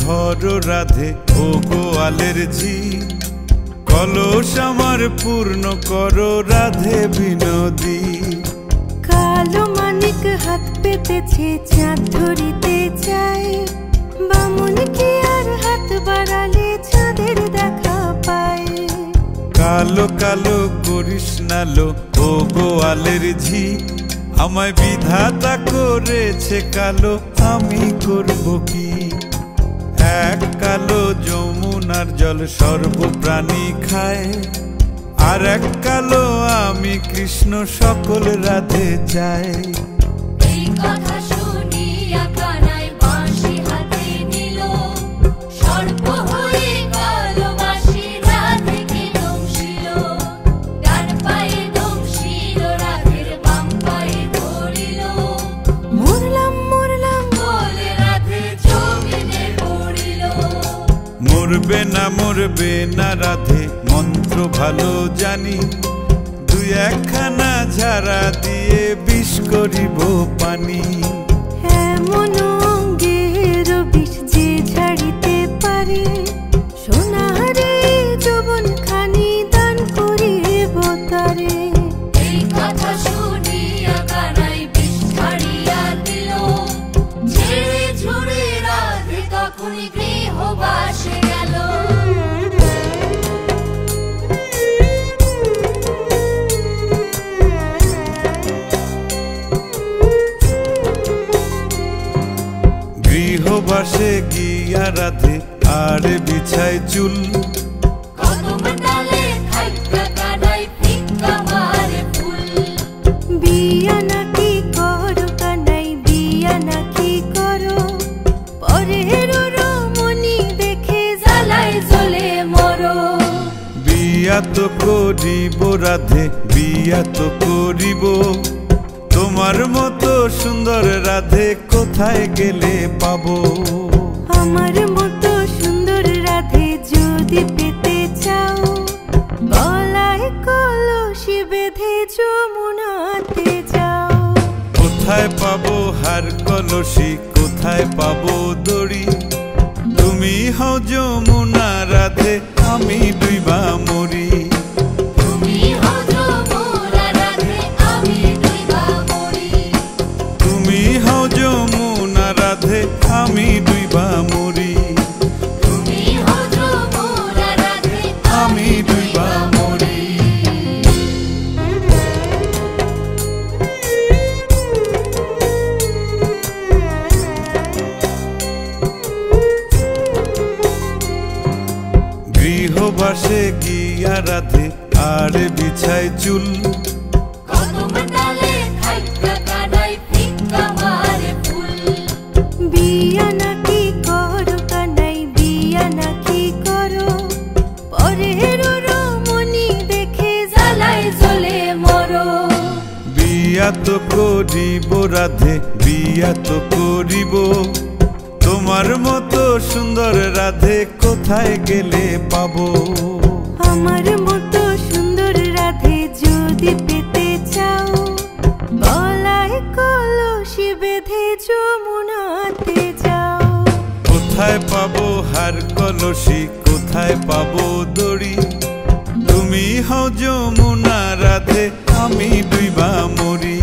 ভর রাধে ও গোয়ালের ঝি, কলস আমার পূর্ণ করো রাধে বিনোদী। কালো মানিক হাত পেতেছে চাঁদ ধরিতে চায়, বামুন কি আর হাত বাড়ালে চাঁদের দেখা পায়। কালো কালো করিস নালো ও গোয়ালের ঝি, আমায় বিধাতা করেছে কালো, আমি করব কি। এক কালো যমুনার জল সর্বপ্রাণী খায়, আর এক কালো আমি কৃষ্ণ সকল রাধে চাই। এই কথা শুনিয়া কানাই বাঁশি হাতে নিল, সর্প হয়ে কালো বাঁশি রাধেকে দংশিল। ডান পায়ে দংশিল রাধের, বাম পায়ে ধরিল। মরলাম মরলাম বলে রাধে জমিনে পড়িল। মরবে না রাধে মন্ত্র ভালো জানি, দুই একখানা ঝাড়া দিয়ে বিষ করিব পানি। এমন অঙ্গের বিষ যে ঝাড়িতে পারে, সোনারে যৌবন খানি দান করিব তারে। এই কথা শুনিয়া কানাই বিষ ছাড়িয়া দিল, ঝেড়ে ঝুড়ে রাধে তখনই গৃহবাসে গেল। গৃহবাসে গিয়া রাধে আর বিছায় চুল, কদম ডালে থাইকা কানাই ফিক্কা মারে ফুল। বিয়া নাকি করো কানাই, বিয়া নাকি করো, পরের রমণী দেখে জ্বালায় জ্বলে মরো। বিয়া তো করিব রাধে, বিয়া তো করিব, তোমার মতো সুন্দর রাধে কোথায় গেলে পাবো। আমার মতো সুন্দর রাধে যদি পেতে চাও, গলায় কলসি বেঁধে যমুনাতে যাও। কোথায় পাবো হার কলসি, কোথায় পাবো দড়ি, তুমি হও যমুনা রাধে, আমি ডুইবা মরি। তুমি হও যমুনা রাধে, আমি ডুইবা মরি। তুমি হও যমুনা রাধে, আমি ডুইবা মরি। তুমি হও যমুনা রাধে, আমি ডুইবা মরি। গৃহবাসে গিয়া রাধে আর বিছায় চুল, কদম ডালে থাইকা কানাই ফিক্কা মারে ফুল। বিয়া নাকি করো কানাই, বিয়া নাকি করো, পরের রমণী দেখে জ্বালায় জ্বলে মরো। বিয়া তো করিব রাধে, বিয়া তো করিব, তোমার মতো সুন্দর রাধে কোথায় গেলে পাবো। আমার মতো সুন্দর রাধে যদি পেতে চাও, গলায় কলসি বেঁধে যমুনাতে যাও। কোথায় পাবো হার কলসি, কোথায় পাবো দড়ি, তুমি হও যমুনা রাধে, আমি ডুইবা মরি।